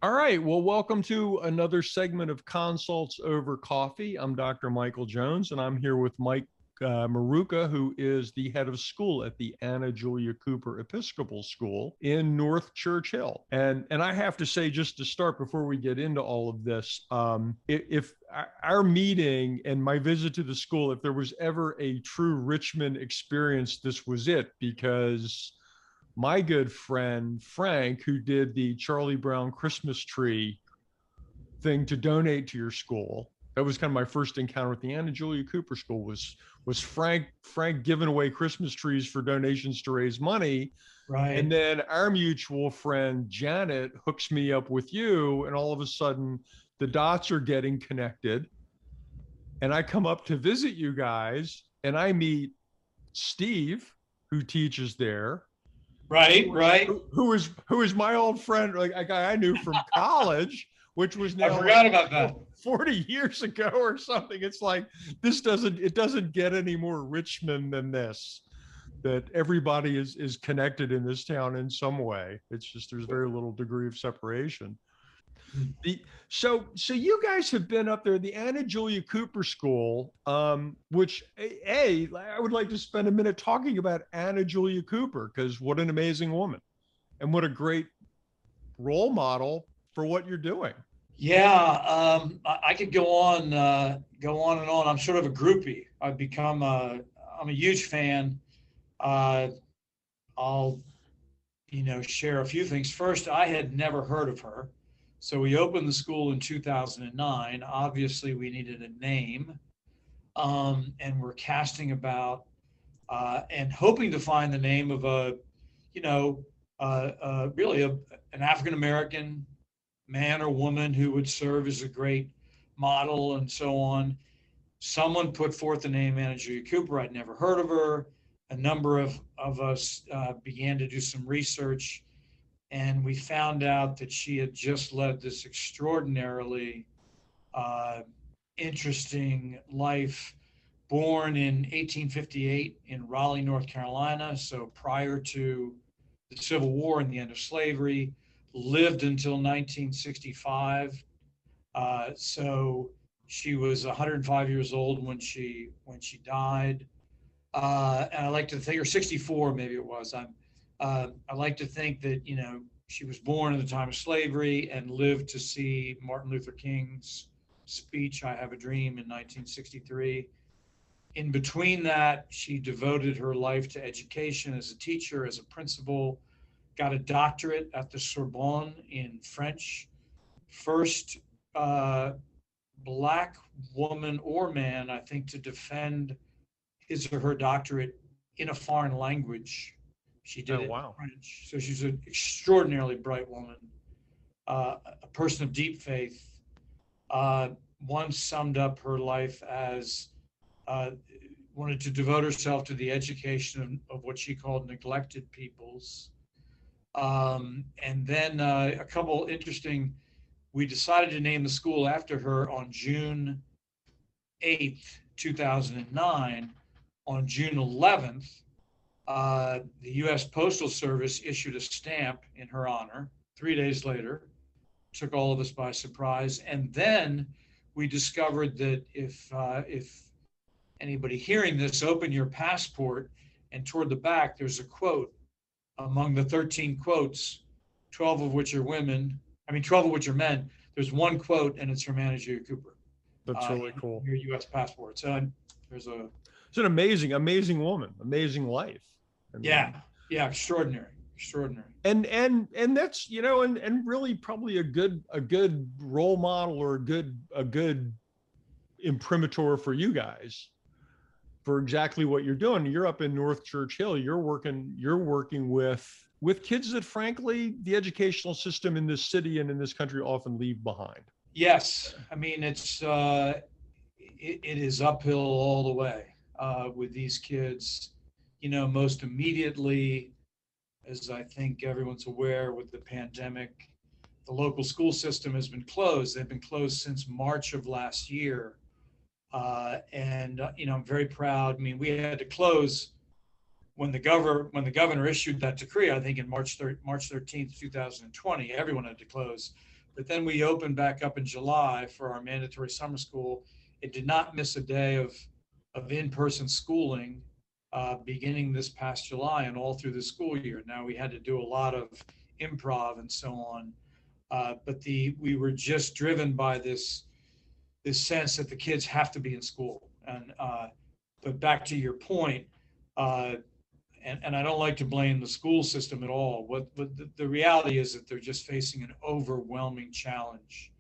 All right. Well, welcome to another segment of Consults Over Coffee. I'm Dr. Michael Jones, and I'm here with Mike Maruka, who is the head of school at the Anna Julia Cooper Episcopal School in North Churchill. And I have to say, just to start, before we get into all of this, if our meeting and my visit to the school, if there was ever a true Richmond experience, this was it, because my good friend Frank, who did the Charlie Brown Christmas tree thing to donate to your school, that was kind of my first encounter with the Anna Julia Cooper School, was Frank giving away Christmas trees for donations to raise money. Right. And then our mutual friend Janet hooks me up with you, and all of a sudden the dots are getting connected. And I come up to visit you guys, and I meet Steve, who teaches there. Right. Who is my old friend, like a guy I knew from college, which was now I forgot about that. 40 years ago or something. It's like, it doesn't get any more Richmond than this, that everybody is connected in this town in some way. It's just, there's very little degree of separation. So you guys have been up there, the Anna Julia Cooper School, which I would like to spend a minute talking about Anna Julia Cooper, because what an amazing woman, and what a great role model for what you're doing. Yeah, I could go on and on. I'm sort of a groupie. I'm a huge fan. I'll share a few things. First, I had never heard of her. So we opened the school in 2009. Obviously, we needed a name, and we're casting about and hoping to find the name of an African American man or woman who would serve as a great model and so on. Someone put forth the name Anna Julia Cooper. I'd never heard of her. A number of us began to do some research. And we found out that she had just led this extraordinarily interesting life, born in 1858 in Raleigh, North Carolina, so prior to the Civil War and the end of slavery, lived until 1965. So she was 105 years old when she died. And I like to think, or 64 maybe it was. I like to think that, she was born in the time of slavery and lived to see Martin Luther King's speech, I Have a Dream, in 1963. In between that, she devoted her life to education as a teacher, as a principal, got a doctorate at the Sorbonne in French. First Black woman or man, I think, to defend his or her doctorate in a foreign language. She did it in French. So she's an extraordinarily bright woman, a person of deep faith. Once summed up her life as wanted to devote herself to the education of what she called neglected peoples. And then a couple interesting, we decided to name the school after her on June 8th, 2009. On June 11th, the U.S. Postal Service issued a stamp in her honor 3 days later. Took all of us by surprise. And then we discovered that if anybody hearing this, open your passport, and toward the back, there's a quote. Among the 13 quotes, 12 of which are men, there's one quote, and it's from Anna Julia Cooper. That's really cool. Your U.S. passport. So there's it's an amazing woman, amazing life. I mean, yeah, extraordinary. And that's, and really probably a good role model, or a good imprimatur for you guys for exactly what you're doing. You're up in North Churchill. You're working with kids that, frankly, the educational system in this city and in this country often leave behind. Yes, I mean it is uphill all the way. With these kids, most immediately, as I think everyone's aware, with the pandemic, the local school system has been closed. They've been closed since March of last year. And I'm very proud. I mean, we had to close when the governor issued that decree, I think in March 13th, 2020. Everyone had to close. But then we opened back up in July for our mandatory summer school. It did not miss a day of in-person schooling beginning this past July and all through the school year. Now we had to do a lot of improv and so on, but we were just driven by this sense that the kids have to be in school. And but back to your point, and I don't like to blame the school system at all. But the reality is that they're just facing an overwhelming challenge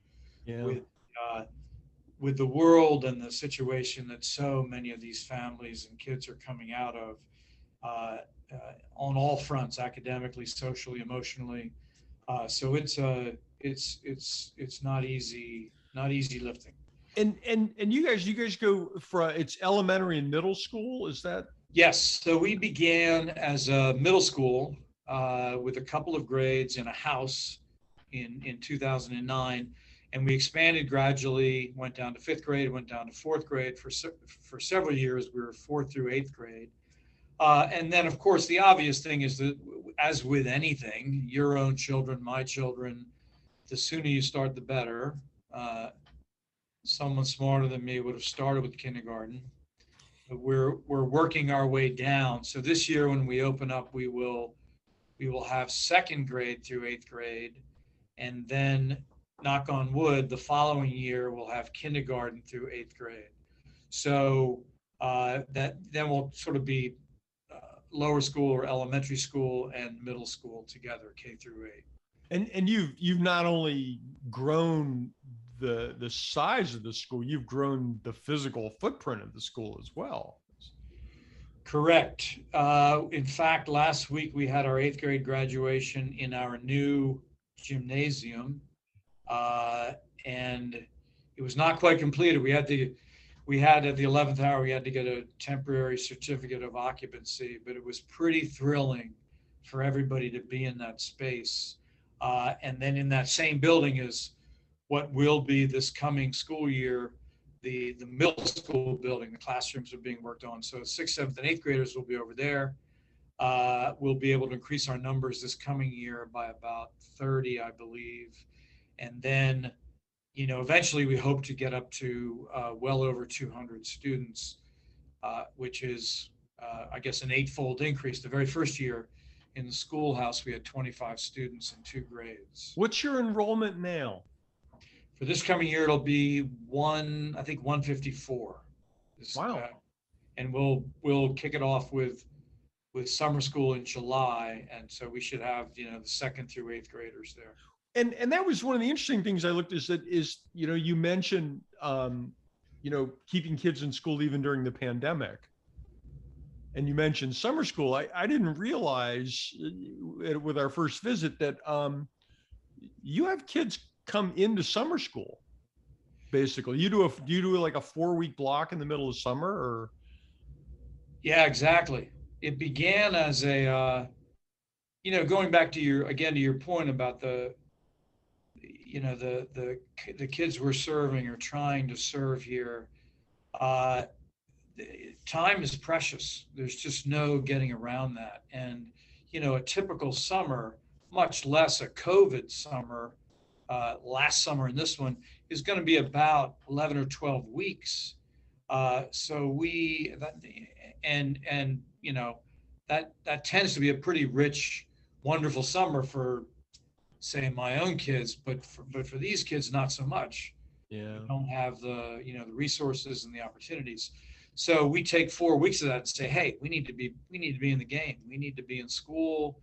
with the world and the situation that so many of these families and kids are coming out of on all fronts, academically, socially, emotionally. So it's not easy lifting. And you guys go for it's elementary and middle school, is that? Yes. So we began as a middle school with a couple of grades in a house in 2009, and we expanded gradually. Went down to fifth grade, went down to fourth grade. For several years, we were fourth through eighth grade, and then of course the obvious thing is that, as with anything, your own children, my children, the sooner you start, the better. Someone smarter than me would have started with kindergarten. But we're working our way down. So this year, when we open up, we will have second grade through eighth grade, and then, knock on wood, the following year we'll have kindergarten through eighth grade. So that then we'll sort of be lower school or elementary school and middle school together, K through 8. And you've not only grown the size of the school, you've grown the physical footprint of the school as well. Correct. In fact, last week we had our eighth grade graduation in our new gymnasium, and it was not quite completed. We had at the 11th hour, we had to get a temporary certificate of occupancy, but it was pretty thrilling for everybody to be in that space. And then in that same building is what will be this coming school year, the middle school building. The classrooms are being worked on. So 6th, 7th, and 8th graders will be over there. We'll be able to increase our numbers this coming year by about 30, I believe. And then, eventually we hope to get up to well over 200 students, which is, I guess, an 8-fold increase. The very first year in the schoolhouse, we had 25 students in 2 grades. What's your enrollment now? For this coming year, it'll be 154. Wow. And we'll kick it off with summer school in July, and so we should have the 2nd through 8th graders there. And that was one of the interesting things I looked at is you mentioned keeping kids in school even during the pandemic, and you mentioned summer school. I didn't realize with our first visit that you have kids come into summer school. Basically, you do like a 4-week block in the middle of summer, or? Yeah, exactly. It began as a going back to your point about the kids we're serving or trying to serve here. Time is precious. There's just no getting around that. And a typical summer, much less a COVID summer, last summer and this one, is going to be about 11 or 12 weeks. So that tends to be a pretty rich, wonderful summer for, say, my own kids, but for these kids, not so much. Yeah. They don't have the resources and the opportunities. So we take 4 weeks of that and say, hey, we need to be in the game. We need to be in school.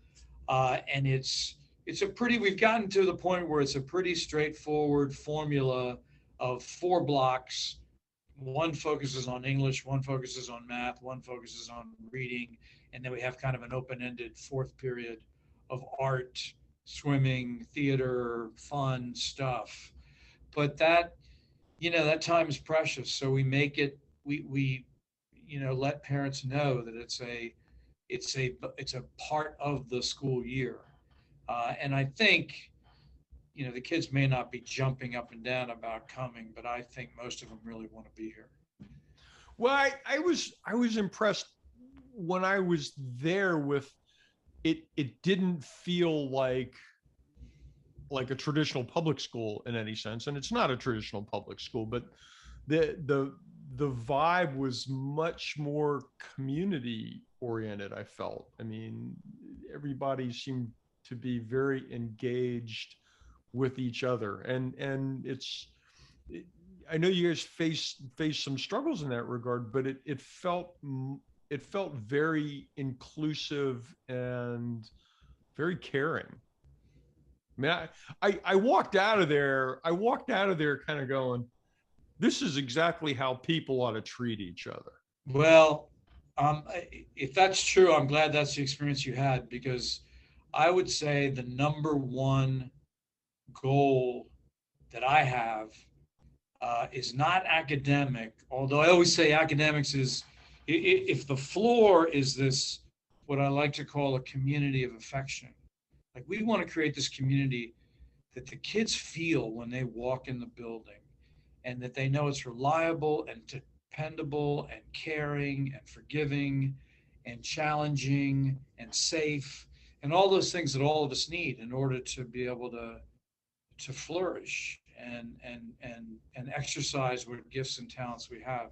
And we've gotten to the point where it's a pretty straightforward formula of 4 blocks. One focuses on English, one focuses on math, one focuses on reading, and then we have kind of an open-ended 4th period of art, swimming, theater, fun stuff. But that time is precious. So we make it, we let parents know that it's a part of the school year. And I think, the kids may not be jumping up and down about coming, but I think most of them really want to be here. Well, I was impressed when I was there with it. It didn't feel like like a traditional public school in any sense, and it's not a traditional public school, but the vibe was much more community oriented, I felt. I mean, everybody seemed to be very engaged with each other, and I know you guys face some struggles in that regard, but it felt very inclusive and very caring. I mean, I walked out of there. I walked out of there kind of going, this is exactly how people ought to treat each other. Well, if that's true, I'm glad that's the experience you had, because I would say the number one goal that I have is not academic, although I always say academics is, if the floor is this, what I like to call a community of affection. Like, we want to create this community that the kids feel when they walk in the building, and that they know it's reliable and dependable and caring and forgiving and challenging and safe and all those things that all of us need in order to be able to flourish and exercise what gifts and talents we have.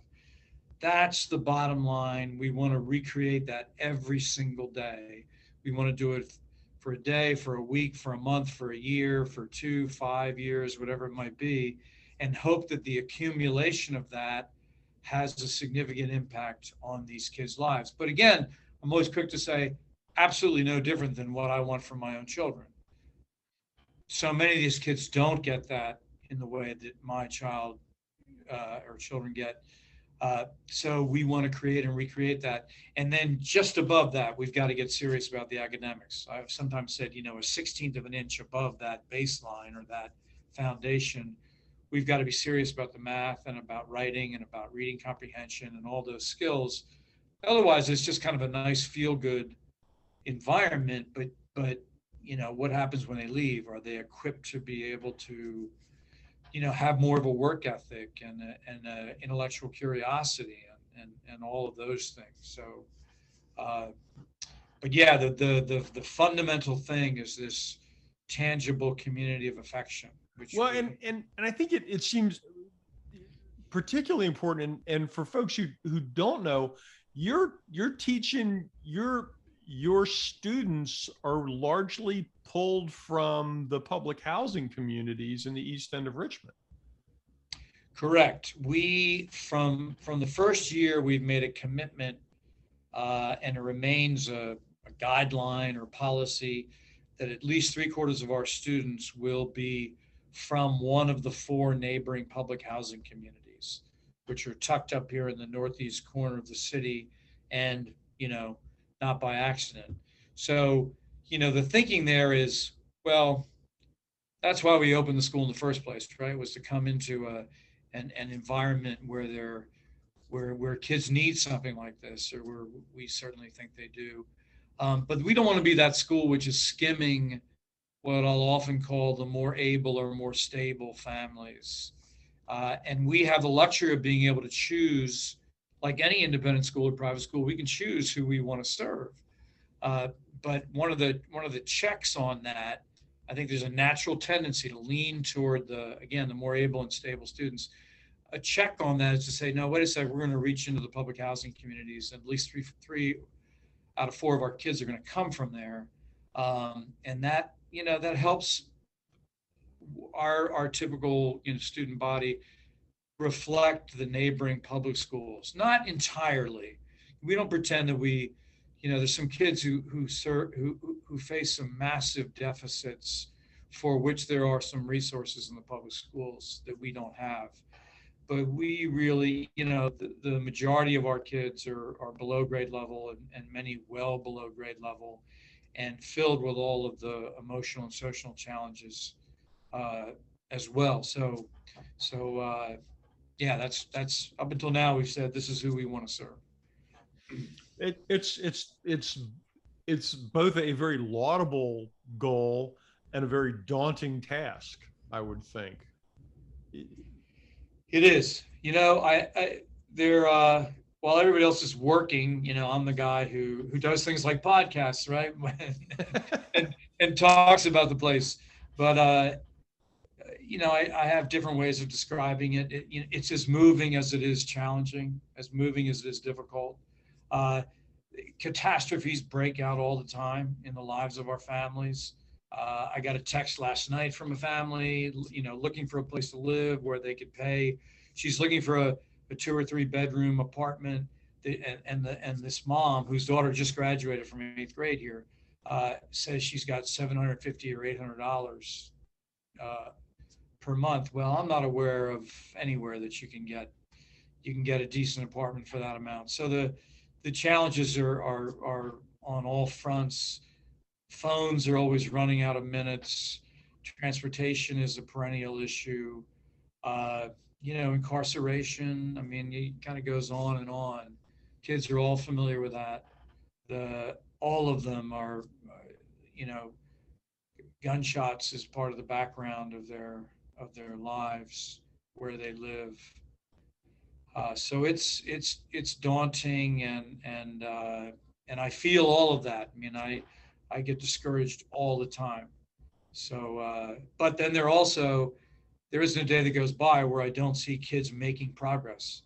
That's the bottom line. We want to recreate that every single day. We want to do it for a day, for a week, for a month, for a year, for 2, 5 years, whatever it might be, and hope that the accumulation of that has a significant impact on these kids' lives. But again, I'm always quick to say, absolutely no different than what I want for my own children. So many of these kids don't get that in the way that my child or children get. So we want to create and recreate that. And then just above that, we've got to get serious about the academics. I've sometimes said, a 1/16 of an inch above that baseline or that foundation, we've got to be serious about the math and about writing and about reading comprehension and all those skills. Otherwise, it's just kind of a nice feel-good environment. But what happens when they leave? Are they equipped to be able to have more of a work ethic and intellectual curiosity and all of those things? So, but yeah, the fundamental thing is this tangible community of affection. Well, and I think it seems particularly important, and for folks who don't know, you're teaching your students are largely pulled from the public housing communities in the East End of Richmond. Correct. We from the first year, we've made a commitment, and it remains a guideline or policy, that at least 3/4 of our students will be from one of the 4 neighboring public housing communities, which are tucked up here in the northeast corner of the city, and not by accident. So, the thinking there is, well, that's why we opened the school in the first place, right? Was to come into an environment where kids need something like this, or where we certainly think they do. But we don't want to be that school which is skimming what I'll often call the more able or more stable families. And we have the luxury of being able to choose, like any independent school or private school, we can choose who we want to serve. But one of the checks on that, I think there's a natural tendency to lean toward the more able and stable students. A check on that is to say, no, wait a second, we're going to reach into the public housing communities. At least three out of 4 of our kids are going to come from there. And that, that helps our typical student body reflect the neighboring public schools. Not entirely. We don't pretend that we, there's some kids who face some massive deficits for which there are some resources in the public schools that we don't have. But we really, the majority of our kids are below grade level, and many well below grade level, and filled with all of the emotional and social challenges as well. So yeah, that's up until now we've said this is who we want to serve. It's both a very laudable goal and a very daunting task, I would think. It is. While everybody else is working, I'm the guy who does things like podcasts, right? and talks about the place. But I have different ways of describing it. It's as moving as it is challenging, as moving as it is difficult. Uh, Catastrophes break out all the time in the lives of our families. I got a text last night from a family, looking for a place to live where they could pay. She's looking for a 2 or 3 bedroom apartment, and this mom whose daughter just graduated from 8th grade here says she's got $750 or $800 per month. Well, I'm not aware of anywhere that you can get a decent apartment for that amount. So the challenges are on all fronts. Phones are always running out of minutes. Transportation is a perennial issue. Incarceration. I mean, it kind of goes on and on. Kids are all familiar with that. All of them are, gunshots is part of the background of their lives where they live. So it's daunting, and I feel all of that. I mean, I get discouraged all the time. So, but then there isn't a day that goes by where I don't see kids making progress,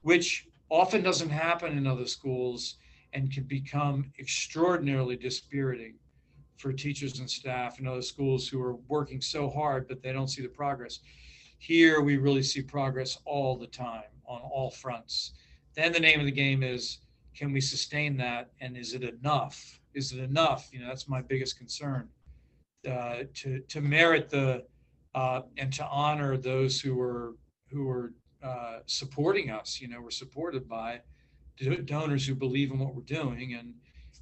which often doesn't happen in other schools and can become extraordinarily dispiriting for teachers and staff in other schools who are working so hard, but they don't see the progress. Here, we really see progress all the time on all fronts. Then the name of the game is, can we sustain that? And is it enough? Is it enough? That's my biggest concern, to merit and to honor those who are supporting us. We're supported by donors who believe in what we're doing,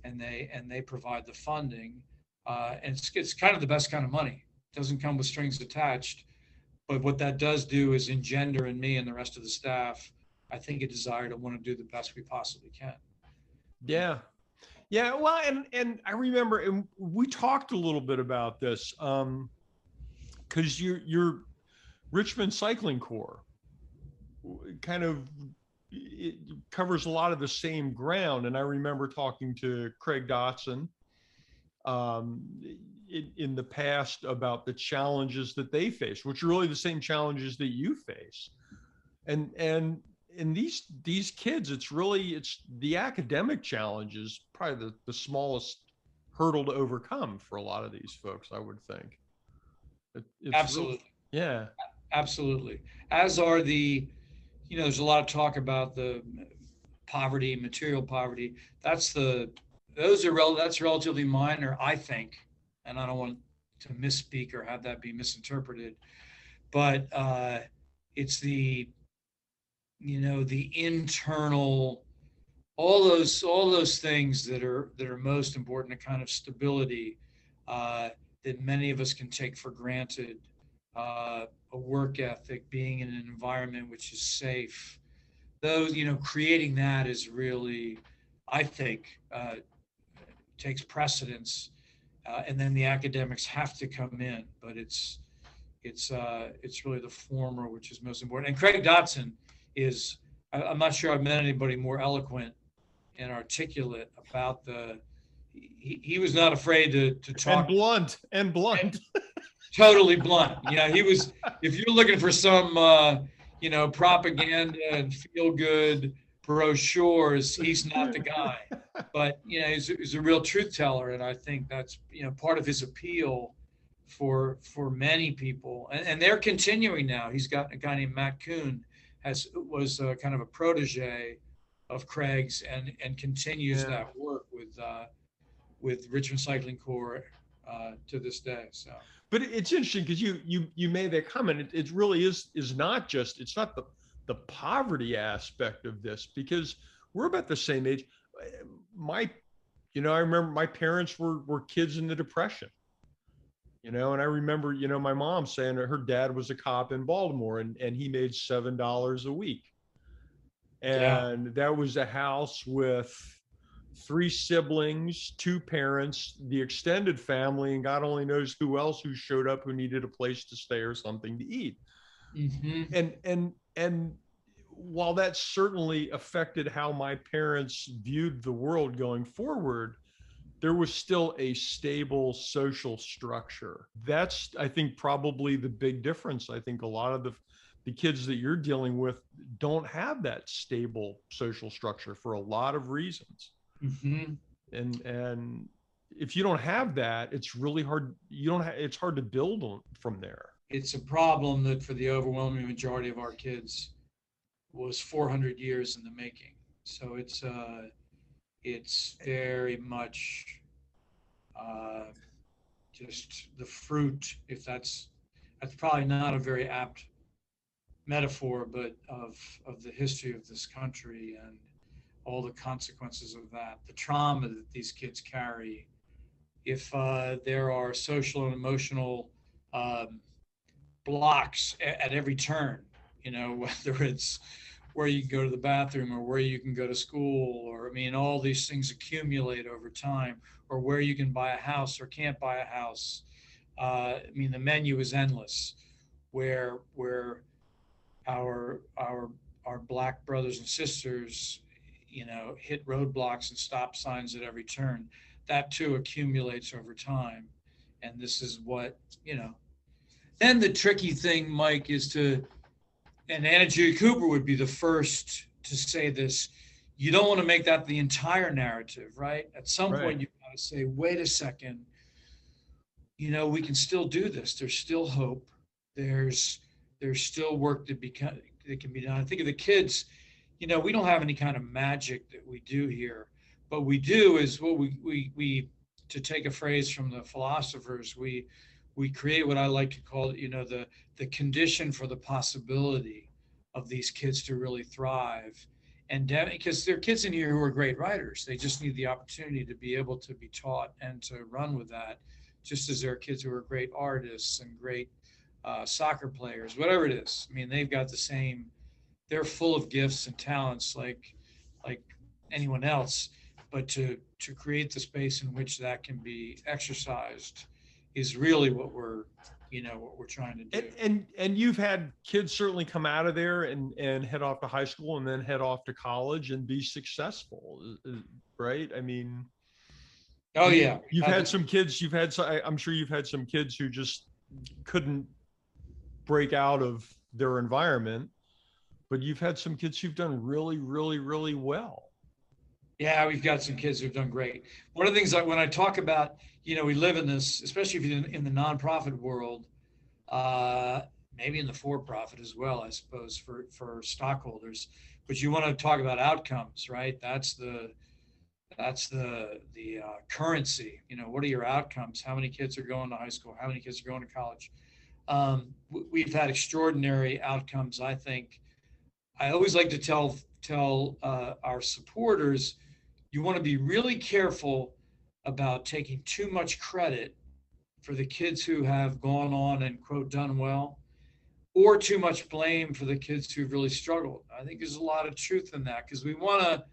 and they provide the funding. And it's kind of the best kind of money. It doesn't come with strings attached. But what that does do is engender in me and the rest of the staff, I think, a desire to want to do the best we possibly can. Yeah. Yeah. Well, and I remember, and we talked a little bit about this, because your Richmond Cycling Corps kind of, it covers a lot of the same ground. And I remember talking to Craig Dotson in the past about the challenges that they face, which are really the same challenges that you face. And these kids, it's the academic challenge is probably the smallest hurdle to overcome for a lot of these folks, I would think. Absolutely. Yeah. Absolutely. As are there's a lot of talk about the poverty, material poverty. That's relatively minor, I think, and I don't want to misspeak or have that be misinterpreted, but it's the internal, all those things that are most important, a kind of stability that many of us can take for granted, a work ethic, being in an environment which is safe. Those, creating that is really, I think, takes precedence, and then the academics have to come in. But it's really the former which is most important. And Craig Dotson is, I'm not sure I've met anybody more eloquent and articulate about he was not afraid to talk. And blunt. Totally blunt. Yeah, he was, if you're looking for some, propaganda and feel good brochures, he's not the guy. But, he's a real truth teller. And I think that's, part of his appeal for many people. And they're continuing now. He's got a guy named Matt Kuhn, was kind of a protege of Craig's, and continues that work with Richmond Cycling Corps to this day. So. But it's interesting because you made that comment. It really is not just, it's not the poverty aspect of this, because we're about the same age. I remember my parents were kids in the Depression, and I remember, my mom saying that her dad was a cop in Baltimore, and he made $7 a week. And that was a house with 3 siblings, 2 parents, the extended family, and God only knows who else who showed up who needed a place to stay or something to eat. Mm-hmm. And while that certainly affected how my parents viewed the world going forward, there was still a stable social structure. That's, I think, probably the big difference. I think a lot of the kids that you're dealing with don't have that stable social structure for a lot of reasons. Mm-hmm. And if you don't have that, it's really hard. You don't have, it's hard to build on from there. It's a problem that for the overwhelming majority of our kids was 400 years in the making. So it's very much just the fruit, if that's probably not a very apt metaphor, but of the history of this country and all the consequences of that, the trauma that these kids carry. If there are social and emotional blocks at every turn, whether it's where you can go to the bathroom or where you can go to school, or I mean, all these things accumulate over time, or where you can buy a house or can't buy a house. I mean, the menu is endless. Where our black brothers and sisters, hit roadblocks and stop signs at every turn. That too accumulates over time, and this is what. Then the tricky thing, Mike, is and Anna Julia Cooper would be the first to say this. You don't want to make that the entire narrative, right? At some point, you've got to say, wait a second. We can still do this. There's still hope. There's still work that can be done. I think of the kids. We don't have any kind of magic that we do here, but we do is what we to take a phrase from the philosophers, we create what I like to call, the condition for the possibility of these kids to really thrive. And because there are kids in here who are great writers, they just need the opportunity to be able to be taught and to run with that, just as there are kids who are great artists and great soccer players, whatever it is. I mean, they've got the same, they're full of gifts and talents like anyone else, but to create the space in which that can be exercised is really what we're trying to do. And you've had kids certainly come out of there and head off to high school and then head off to college and be successful, right? I mean, oh yeah, you've had some kids. I'm sure you've had some kids who just couldn't break out of their environment, but you've had some kids who've done really, really, really well. Yeah, we've got some kids who've done great. One of the things when I talk about, we live in this, especially if you're in the nonprofit world, maybe in the for-profit as well, I suppose, for stockholders. But you want to talk about outcomes, right? That's the currency. What are your outcomes? How many kids are going to high school? How many kids are going to college? We've had extraordinary outcomes, I think. I always like to tell our supporters, you want to be really careful about taking too much credit for the kids who have gone on and, quote, done well, or too much blame for the kids who've really struggled. I think there's a lot of truth in that, because we want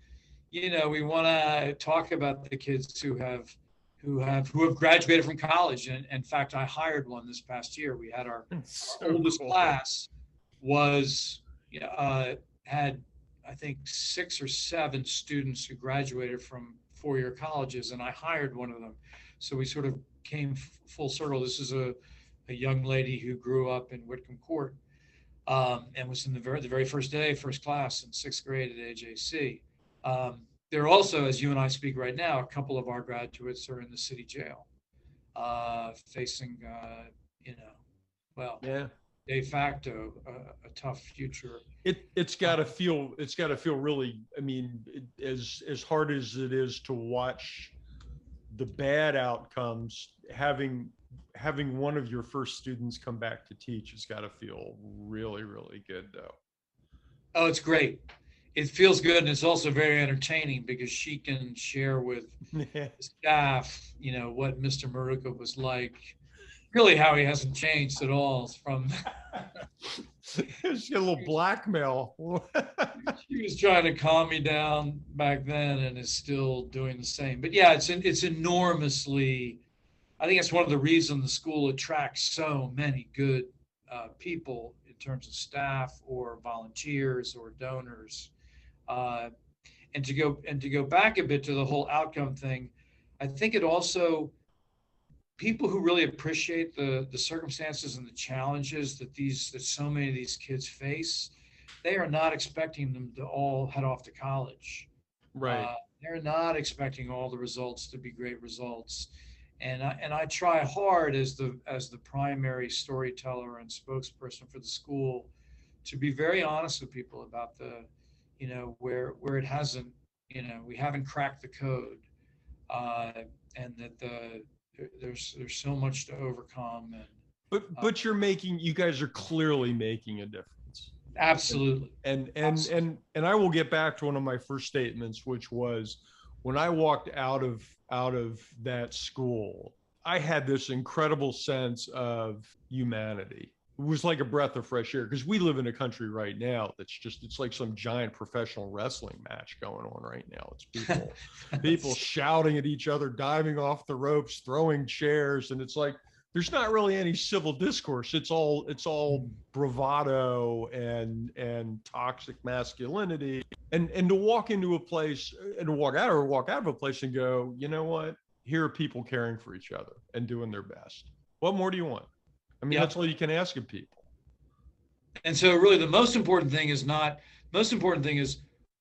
to talk about the kids who have graduated from college. And in fact, I hired one this past year. We had our oldest class had, I think, 6 or 7 students who graduated from 4-year colleges, and I hired one of them. So we sort of came full circle. This is a young lady who grew up in Whitcomb Court and was in the very first day, first class in 6th grade at AJC. There are also, as you and I speak right now, a couple of our graduates are in the city jail, facing, de facto a tough future. It's got to feel really, I mean, as hard as it is to watch the bad outcomes, having one of your first students come back to teach has got to feel really, really good, though. Oh, it's great. It feels good, and it's also very entertaining because she can share with the staff, what Mr. Maruka was like. Really, how he hasn't changed at all from. It's a little blackmail. She was trying to calm me down back then, and is still doing the same. But yeah, it's enormously. I think that's one of the reasons the school attracts so many good people in terms of staff or volunteers or donors. And to go back a bit to the whole outcome thing, I think it also, people who really appreciate the circumstances and the challenges that so many of these kids face, they are not expecting them to all head off to college. Right. They're not expecting all the results to be great results. And I try hard as the primary storyteller and spokesperson for the school to be very honest with people about where it hasn't, we haven't cracked the code, uh, and that there's so much to overcome. And But you guys are clearly making a difference. Absolutely. And I will get back to one of my first statements, which was when I walked out of that school, I had this incredible sense of humanity. It was like a breath of fresh air, because we live in a country right now it's like some giant professional wrestling match going on right now. It's people shouting at each other, diving off the ropes, throwing chairs, and it's like there's not really any civil discourse. It's all bravado and toxic masculinity. And to walk into a place and to walk out of a place and go, you know what? Here are people caring for each other and doing their best. What more do you want? I mean, That's all you can ask of people. And so really the most important thing is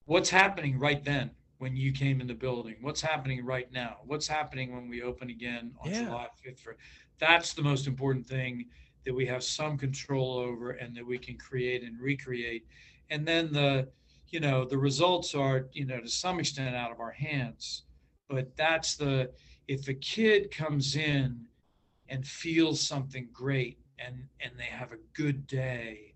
what's happening right then when you came in the building. What's happening right now? What's happening when we open again on July 5th? That's the most important thing that we have some control over and that we can create and recreate. And then the results are, to some extent out of our hands. But if a kid comes in and feels something great and they have a good day,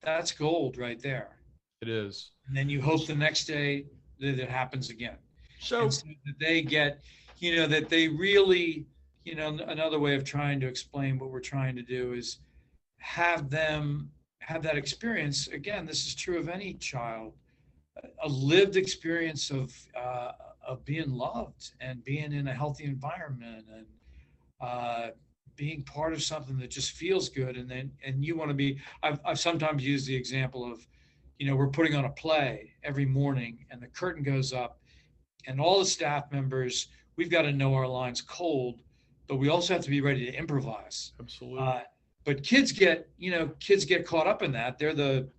that's gold right there. It is. And then you hope the next day that it happens again. So that they get, that they really, another way of trying to explain what we're trying to do is have them have that experience. Again, this is true of any child, a lived experience of being loved and being in a healthy environment and being part of something that just feels good. And you want to be, I've sometimes used the example of, we're putting on a play every morning and the curtain goes up and all the staff members, we've got to know our lines cold, but we also have to be ready to improvise. Absolutely. But kids get caught up in that. They're they're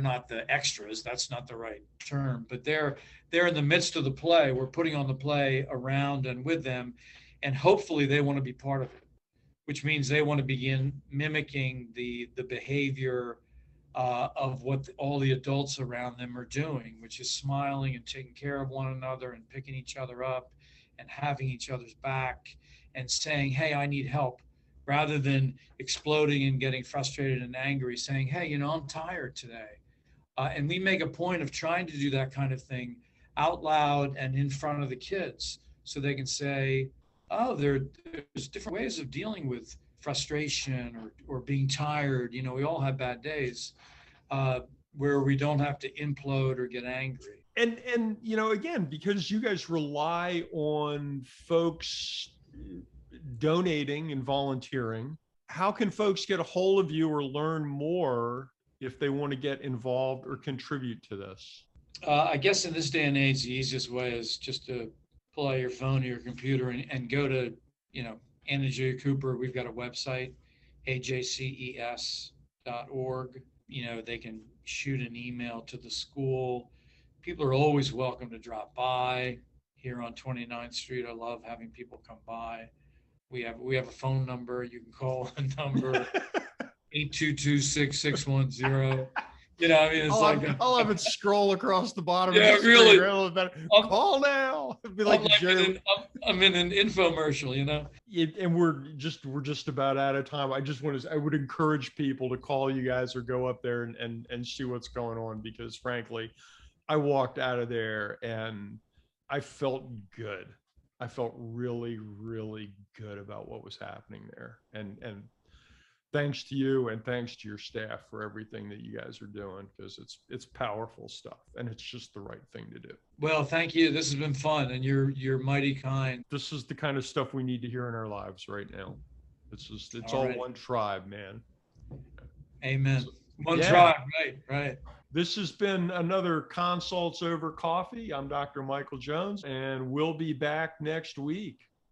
not the extras. That's not the right term, but they're in the midst of the play. We're putting on the play around and with them, and hopefully they want to be part of it, which means they want to begin mimicking the behavior of what all the adults around them are doing, which is smiling and taking care of one another and picking each other up and having each other's back and saying, hey, I need help, rather than exploding and getting frustrated and angry, saying, hey, I'm tired today. And we make a point of trying to do that kind of thing out loud and in front of the kids so they can say, oh, there's different ways of dealing with frustration or being tired. We all have bad days where we don't have to implode or get angry. And again, because you guys rely on folks donating and volunteering, how can folks get a hold of you or learn more if they want to get involved or contribute to this? I guess in this day and age, the easiest way is just to pull out your phone or your computer and go to, Anna Julia Cooper. We've got a website, ajces.org. They can shoot an email to the school. People are always welcome to drop by here on 29th Street. I love having people come by. We have a phone number. You can call a number 822-6610. I'll have it scroll across the bottom. Yeah, really. Call now. It'd be like I'm in an infomercial, And we're just about out of time. I would encourage people to call you guys or go up there and see what's going on, because frankly, I walked out of there and I felt good. I felt really, really good about what was happening there. And thanks to you and thanks to your staff for everything that you guys are doing, because it's powerful stuff and it's just the right thing to do. Well, thank you. This has been fun and you're mighty kind. This is the kind of stuff we need to hear in our lives right now. It's all right. One tribe, man. Amen. One tribe, right. This has been another Consults Over Coffee. I'm Dr. Michael Jones, and we'll be back next week.